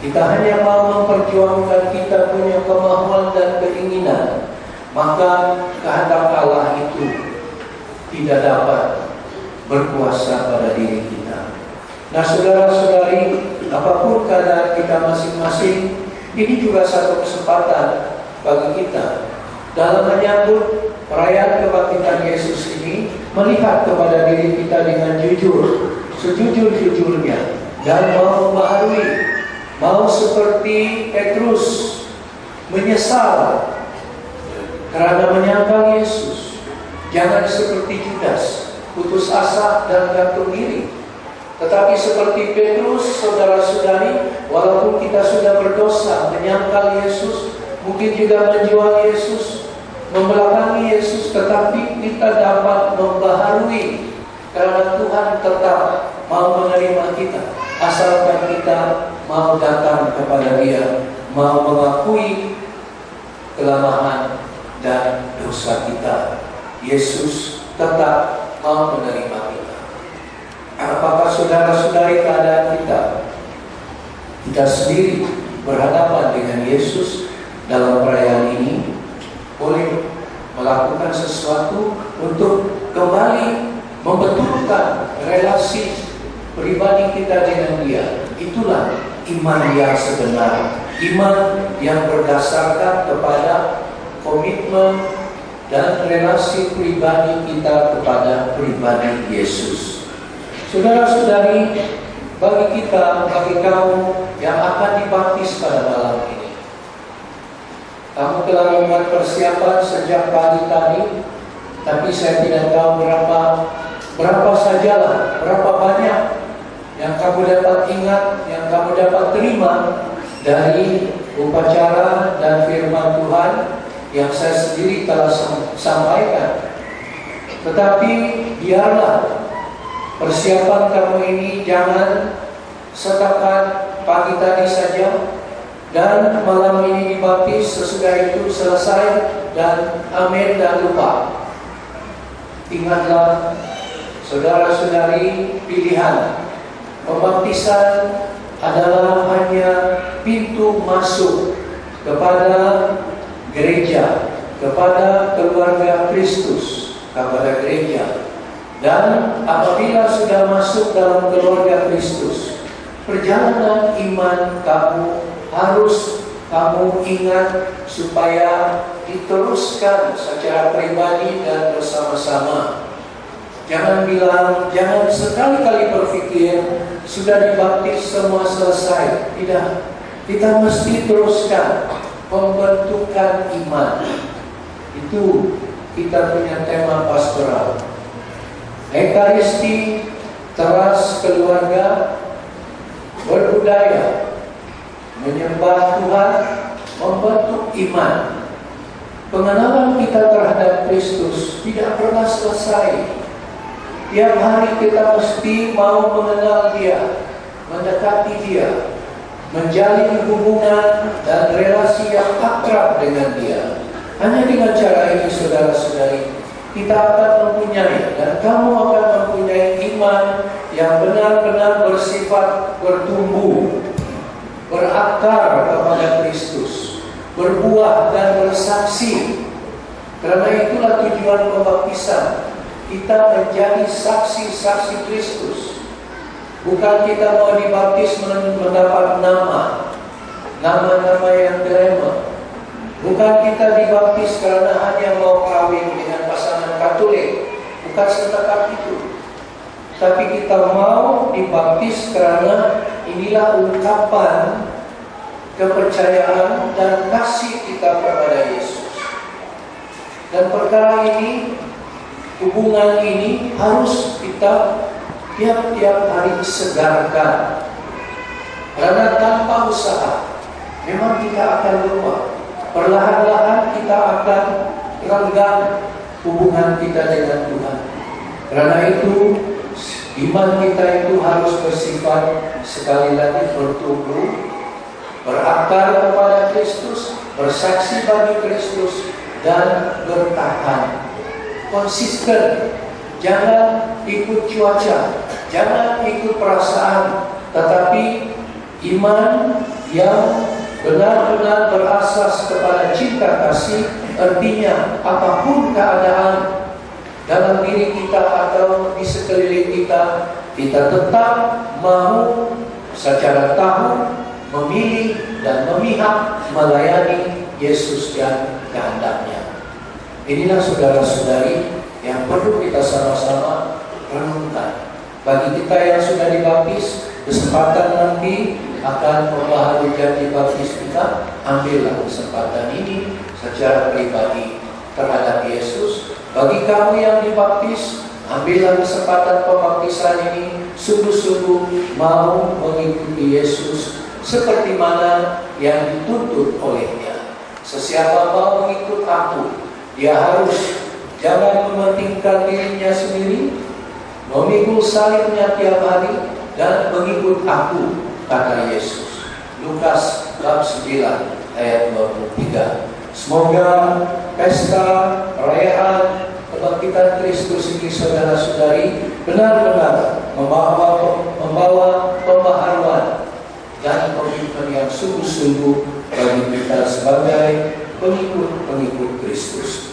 kita hanya mau memperjuangkan kita punya kemauan dan keinginan, maka kehendak Allah itu tidak dapat berkuasa pada diri kita. Nah, saudara-saudari, apapun keadaan kita masing-masing, ini juga satu kesempatan bagi kita dalam menyambut perayaan kebangkitan Yesus ini, melihat kepada diri kita dengan jujur, sejujur-jujurnya, dan mau membaharui, mau seperti Petrus menyesal karena menyangkal Yesus. Jangan seperti Judas, putus asa dan gantung diri. Tetapi seperti Petrus, saudara-saudari, walaupun kita sudah berdosa, menyangkal Yesus, mungkin juga menjual Yesus, membelakangi Yesus, tetapi kita dapat membaharui karena Tuhan tetap mau menerima kita, asalkan kita mau datang kepada Dia, mau mengakui kelemahan dan dosa kita. Yesus tetap mau menerima kita. Apakah saudara-saudari keadaan kita sendiri berhadapan dengan Yesus dalam perayaan ini, boleh melakukan sesuatu untuk kembali membetulkan relasi pribadi kita dengan Dia. Itulah iman yang sebenar, iman yang berdasarkan kepada komitmen dan relasi pribadi kita kepada pribadi Yesus. Saudara-saudari, bagi kita, bagi kamu yang akan dibaptis pada malam ini, kamu telah membuat persiapan sejak pagi tadi, tapi saya tidak tahu berapa sajalah, berapa banyak yang kamu dapat ingat, yang kamu dapat terima dari upacara dan firman Tuhan yang saya sendiri telah sampaikan. Tetapi biarlah persiapan kamu ini jangan setakat pagi tadi saja dan malam ini dibaptis, sesudah itu selesai dan amin dan lupa. Ingatlah, saudara-saudari, pilihan pembaptisan adalah hanya pintu masuk kepada gereja, kepada keluarga Kristus, kepada gereja. Dan apabila sudah masuk dalam keluarga Kristus, perjalanan iman kamu harus kamu ingat supaya diteruskan secara pribadi dan bersama-sama. Jangan jangan sekali-kali berpikir sudah dibaptis semua selesai. Tidak, kita mesti teruskan pembentukan iman. Itu kita punya tema pastoral. Ekaristi, teras keluarga, berbudaya, menyembah Tuhan, membentuk iman. Pengenalan kita terhadap Kristus tidak pernah selesai. Tiap hari kita mesti mau mengenal Dia, mendekati Dia, menjalin hubungan dan relasi yang akrab dengan Dia. Hanya dengan cara ini, saudara-saudari, kita akan mempunyai dan kamu akan mempunyai iman yang benar-benar bersifat bertumbuh, berakar kepada Kristus, berbuah dan bersaksi. Karena itulah tujuan pembaptisan, kita menjadi saksi-saksi Kristus. Bukan kita mau dibaptis mendapat nama-nama yang terima. Bukan kita dibaptis karena hanya mau kawin dengan pasangan Katolik. Bukan setakat itu. Tapi kita mau dibaptis karena inilah ungkapan kepercayaan dan kasih kita kepada Yesus. Dan perkara ini, hubungan ini harus kita tiap-tiap hari segarkan. Karena tanpa usaha memang kita akan lupa. Perlahan-lahan kita akan renggang hubungan kita dengan Tuhan. Karena itu iman kita itu harus bersifat sekali lagi bertumbuh, berakar kepada Kristus, bersaksi bagi Kristus, dan bertahan konsisten. Jangan ikut cuaca, jangan ikut perasaan, tetapi iman yang benar-benar berasas kepada cinta kasih, artinya apapun keadaan dalam diri kita atau di sekeliling kita, kita tetap mau secara tahu memilih dan memihak melayani Yesus dan kehendaknya. Inilah saudara-saudari yang perlu kita sama-sama renungkan. Bagi kita yang sudah dibaptis, kesempatan nanti akan membaharui janji baptis kita, ambillah kesempatan ini secara pribadi terhadap Yesus. Bagi kamu yang dibaptis, ambillah kesempatan pembaptisan ini sungguh-sungguh mau mengikuti Yesus seperti mana yang dituntut olehnya. Sesiapa mau mengikut aku, dia harus jangan mementingkan dirinya sendiri, memikul salibnya tiap hari, dan mengikut aku, kata Yesus. Lukas bab 9 ayat 23. Semoga pesta perayaan kebangkitan Kristus ini, saudara-saudari, benar-benar membawa pembaharuan dan komitmen yang sungguh-sungguh bagi kita sebagai pengikut-pengikut Kristus.